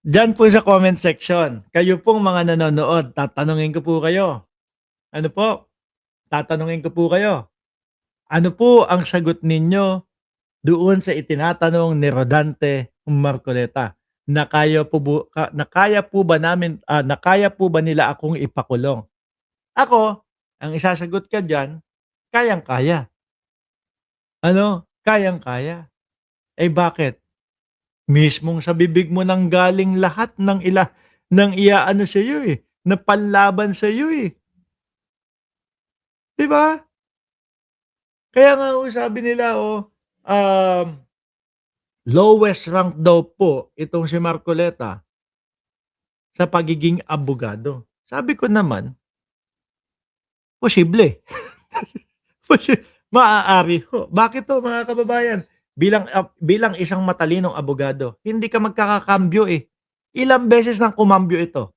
Diyan po sa comment section, kayo pong mga nanonood, tatanungin ko po kayo. Ano po? Tatanungin ko po kayo. Ano po ang sagot ninyo doon sa itinatanong ni Rodante Marcoleta? Na kaya po ba nila akong ipakulong? Ako, ang isasagot ka diyan, kayang-kaya. Ano? Kayang-kaya. Eh bakit? Mismong sa bibig mo nanggaling lahat ng iaano sa'yo, eh, na panlaban sa'yo, eh, 'di ba? Kaya nga ho sabi nila, um, lowest rank daw po itong si Marcoleta sa pagiging abogado. Sabi ko naman, posible. Posi Maaari ho. Bakit ho mga kababayan? Bilang isang matalinong abogado, hindi ka magkakakambyo, eh. Ilang beses nang kumambyo ito.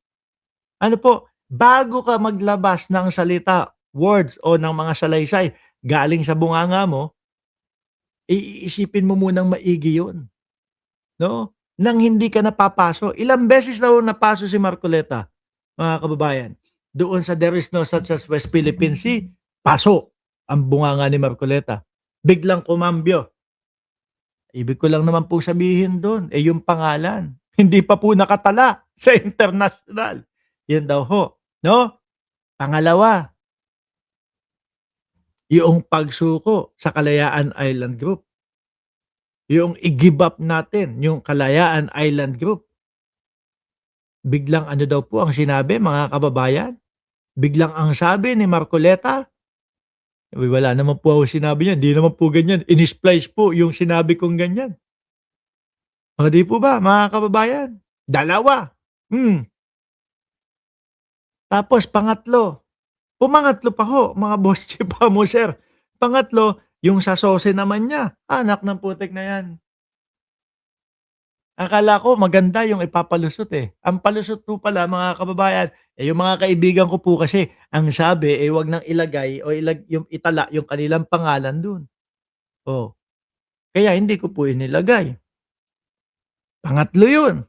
Ano po, bago ka maglabas ng salita, words o ng mga salaysay galing sa bunganga mo, iisipin mo munang maigi 'yun, 'no? Nang hindi ka napapaso. Ilang beses na ho napaso si Marcoleta, mga kababayan. Doon sa There Is No Such as West Philippine Sea, paso ang bunganga ni Marcoleta. Biglang kumambyo. Ibig ko lang naman po sabihin do'n, eh, yung pangalan, hindi pa po nakatala sa international. 'Yun daw ho, 'no? Pangalawa, yung pagsuko sa Kalayaan Island Group. Yung i-give up natin yung Kalayaan Island Group. Biglang ano daw po ang sinabi mga kababayan, biglang ang sabi ni Marcoleta, "Uy, wala naman po akong sinabi niyan, hindi naman po ganyan, in-splice po yung sinabi kong ganyan." Oh, 'di po ba mga kababayan? Dalawa, hmm. Tapos pangatlo, pumangatlo pa ho mga boss chief sir. Pangatlo, yung sa sose naman niya, anak ng putik na 'yan. Akala ko maganda yung ipapalusot, eh. Ang palusot po pala mga kababayan, eh, yung mga kaibigan ko po kasi ang sabi, eh, wag nang ilagay o yung itala yung kanilang pangalan dun. Oh, kaya hindi ko po inilagay. Pangatlo yun.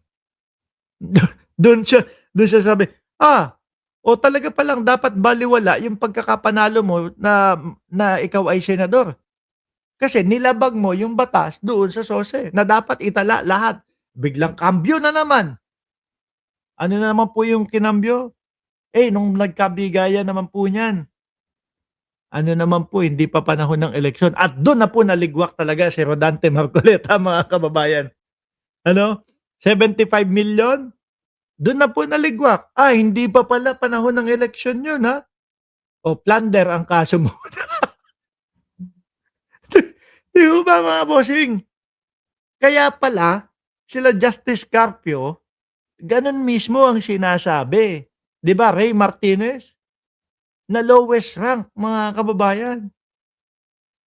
Dun siya dun siya sabi, o talaga palang dapat balewala yung pagkakapanalo mo na ikaw ay senador. Kasi nilabag mo yung batas doon sa SOSE na dapat itala lahat. Biglang kambyo na naman. Ano na naman po yung kinambyo? Eh, nung nagkabigayan naman po niyan, ano naman po, hindi pa panahon ng eleksyon at dun na po naligwak talaga si Rodante Marcoleta mga kababayan. Ano, 75 million, dun na po naligwak. Hindi pa pala panahon ng eleksyon yun, ha? O plunder ang kaso mo. 'Di ho ba mga bossing? Kaya pala sila Justice Carpio, ganun mismo ang sinasabi. 'Di ba, Ray Martinez? Na lowest rank mga kababayan.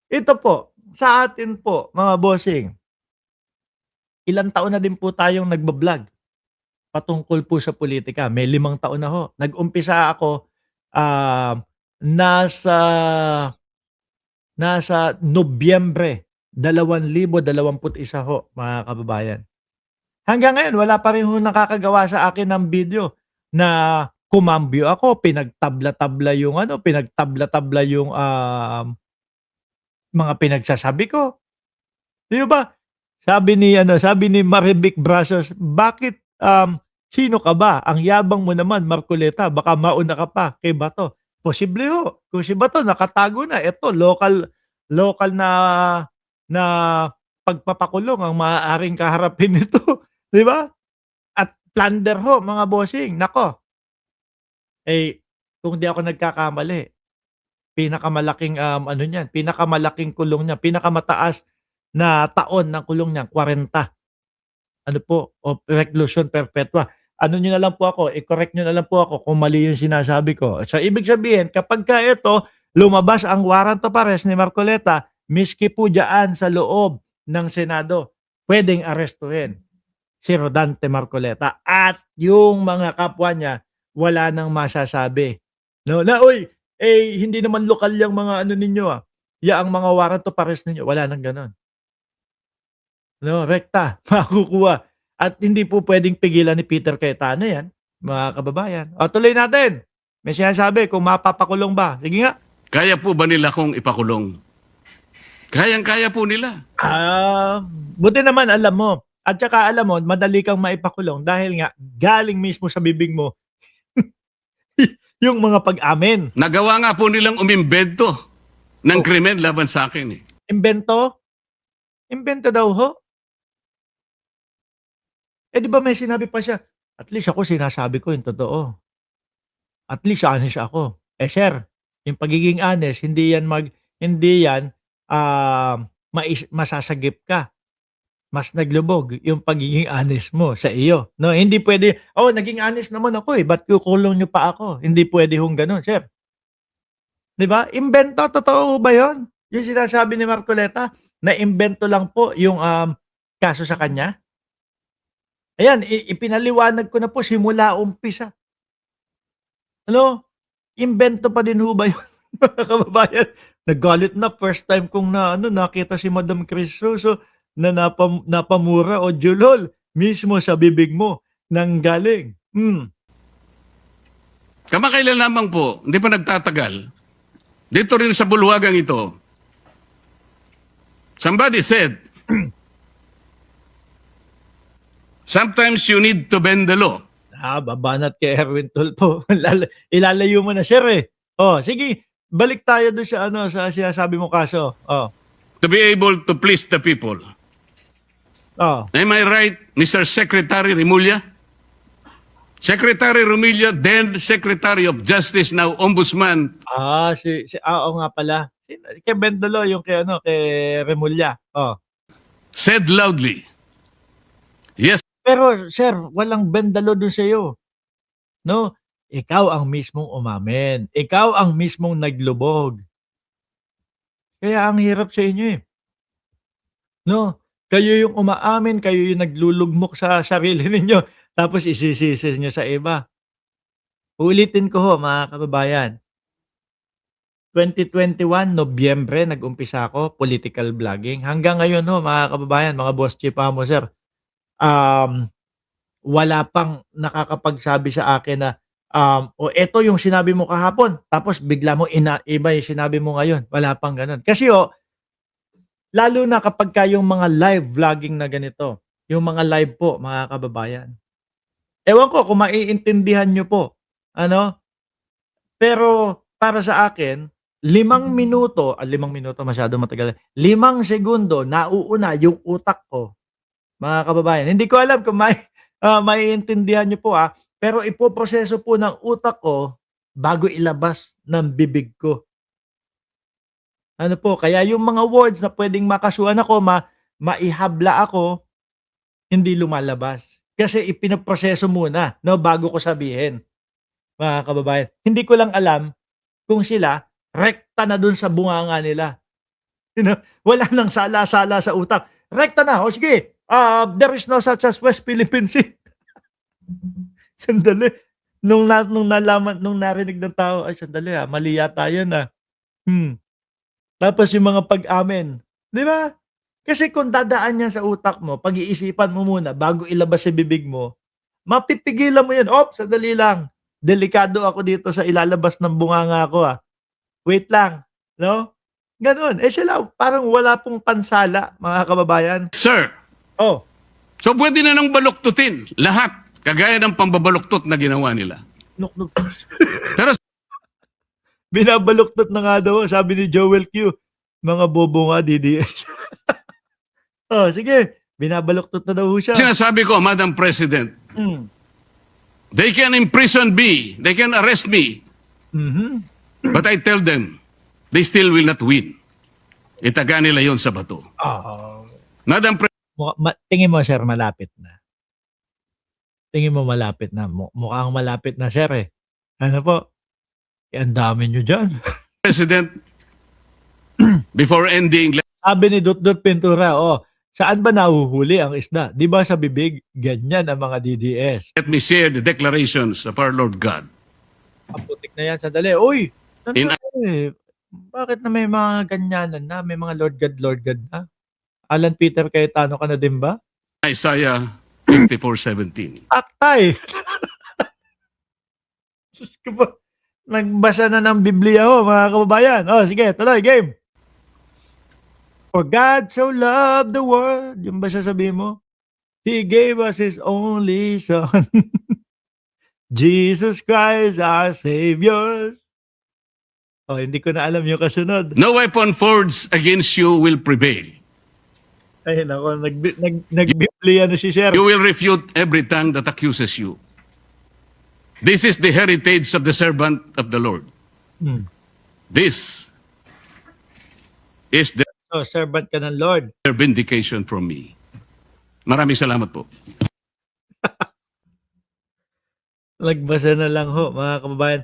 Ito po, sa atin po mga bossing, ilang taon na din po tayong nagba-vlog patungkol po sa pulitika, may 5 taon na ho. Nag-umpisa ako, um, nasa nasa Nobyembre 2021 ho mga kababayan. Hanggang ngayon wala pa rin hong nakakagawa sa akin ng video na kumambyo ako, pinagtabla-tabla yung ano, pinagtabla-tabla yung, mga pinagsasabi ko. 'Di ba? Sabi ni Marivic Brassos, "Bakit, sino ka ba? Ang yabang mo naman Marcoleta, baka mauna ka pa kay Bato." Posible ho, kung si Bato nakatago na, eto lokal na pagpapakulong ang maaaring kaharapin nito, 'di ba? At plunder ho mga bossing, naku, eh, kung di ako nagkakamali, pinakamalaking, ano niyan, pinakamalaking kulong niya, pinakamataas na taon ng kulong niyan 40. Ano po, o reclusion perpetua. Ano niyo na lang po ako, i-correct niyo na lang po ako kung mali yung sinasabi ko. So, ibig sabihin kapagka ito, lumabas ang warrant of arrest ni Marcoleta, miski po diyaan sa loob ng Senado, puwedeng arestuhin si Rodante Marcoleta at yung mga kapwa niya wala nang masasabi, 'no, na, "Uy, eh, hindi naman lokal yang mga ano ninyo, yaang mga warrant of arrest ninyo." Wala ng gano'n. 'No, rekta, makukuha. At hindi po pwedeng pigilan ni Peter Cayetano yan, mga kababayan. O tuloy natin. May sinasabi kung mapapakulong ba. Sige nga. Kaya po ba nila kung ipakulong? Kayang-kaya po nila. Buti naman alam mo. At saka alam mo, madali kang maipakulong dahil nga galing mismo sa bibig mo yung mga pag-amin. Nagawa nga po nilang umimbento ng krimen laban sa akin. Imbento? Imbento daw ho. Di ba may sinabi pa siya, at least ako sinasabi ko yung totoo. At least honest ako. Sir, yung pagiging honest, hindi yan masasagip ka. Mas naglubog yung pagiging honest mo sa iyo. No, hindi pwede, naging honest naman ako ba't kukulong niyo pa ako? Hindi pwede hong ganun, sir. 'Di ba? Imbento, totoo ba 'yon? Yung sinasabi ni Marcoleta na imbento lang po yung kaso sa kanya. Ayan, ipinaliwanag ko na po simula umpisa. Ano? Imbento pa din ho ba 'yun? Mga kababayan, nagalit na first time kong nakita si Madam Crisoso na napamura o julol mismo sa bibig mo nang galing. Kamakailan lamang po, hindi pa nagtatagal, dito rin sa bulwagang ito, somebody said, sometimes you need to bend the law. Babanat kay Erwin Tulfo. Ilalayo mo na, sir eh. Sige, balik tayo doon sa sinasabi mo kaso. To be able to please the people. Am I right, Mr. Secretary Remulla? Secretary Remulla, then Secretary of Justice, now Ombudsman. Oo nga pala. Kay Bendolo, yung kay Remulla. Said loudly, yes. Pero sir, walang bendalo doon sa iyo. No? Ikaw ang mismong umamin. Ikaw ang mismong naglubog. Kaya ang hirap sa inyo eh. No? Kayo yung umaamin, kayo yung naglulugmok sa sarili ninyo, tapos isisisi nyo sa iba. Ulitin ko ho, mga kababayan. 2021, Nobyembre, nag-umpisa ako, political vlogging. Hanggang ngayon ho, mga kababayan, mga boss chief mo, sir, wala pang nakakapagsabi sa akin na, eto yung sinabi mo kahapon, tapos bigla mo iba yung sinabi mo ngayon. Wala pang ganun. Kasi lalo na kapag yung mga live vlogging na ganito, yung mga live po, mga kababayan. Ewan ko kung maiintindihan nyo po. Pero para sa akin, 5 minuto masyado matagal. 5 segundo, nauuna yung utak ko. Mga kababayan, hindi ko alam kung maiintindihan nyo po pero ipoproseso po ng utak ko bago ilabas ng bibig ko. Kaya yung mga words na pwedeng makasuhan ako, maihabla ako, hindi lumalabas. Kasi ipinaproseso muna, bago ko sabihin. Mga kababayan, hindi ko lang alam kung sila rekta na dun sa bunganga nila. Wala nang sala-sala sa utak. Rekta na, sige, there is no such as West Philippine Sea. Sandali. Nung narinig ng tao, sandali mali yata yun Tapos yung mga pag-amin, di ba? Kasi kung dadaan yan sa utak mo, pag-iisipan mo muna bago ilabas sa bibig mo, mapipigilan mo yan. Sandali lang. Delikado ako dito sa ilalabas ng bunganga ko Wait lang. No? Ganun. Sila parang wala pong pansala, mga kababayan. Sir. So pwede na nang baluktutin lahat, kagaya ng pambabaluktot na ginawa nila. Pero binabaluktot na nga daw, sabi ni Joel Q. Mga bobo nga, DDS. Sige. Binabaluktot na daw siya. Sinasabi ko, Madam President, they can imprison me, they can arrest me, but I tell them, they still will not win. Itaga nila yon sa bato. Madam President, tingin mo, sir, malapit na. Tingin mo malapit na. Mukhang malapit na, sir eh. Ano po? Ang dami nyo dyan. President, before ending, sabi ni Dutdut Pintura, saan ba nahuhuli ang isda? Di ba sa bibig? Ganyan ang mga DDS. let me share the declarations of our Lord God. Ang putik na yan, sandali. Uy! Bakit na may mga ganyanan na? May mga Lord God na? Alan Peter Cayetano ka na din ba? Isaiah 54:17. Aktay. Diyos ko po. Nagbasa na ng Biblia ho, mga kababayan. Oh, sige, tuloy, game. For God so loved the world. Yung ba sasabihin mo? He gave us His only Son. Jesus Christ, our Savior. Oh, hindi ko na alam yung kasunod. No weapon forged against you will prevail. Ay, nako, nag-Biblia na si Sir. You will refute every tongue that accuses you. This is the heritage of the servant of the Lord. Hmm. This is the Oh, servant ka ng Lord. vindication from me. Maraming salamat po. Nagbasa na lang ho, mga kababayan.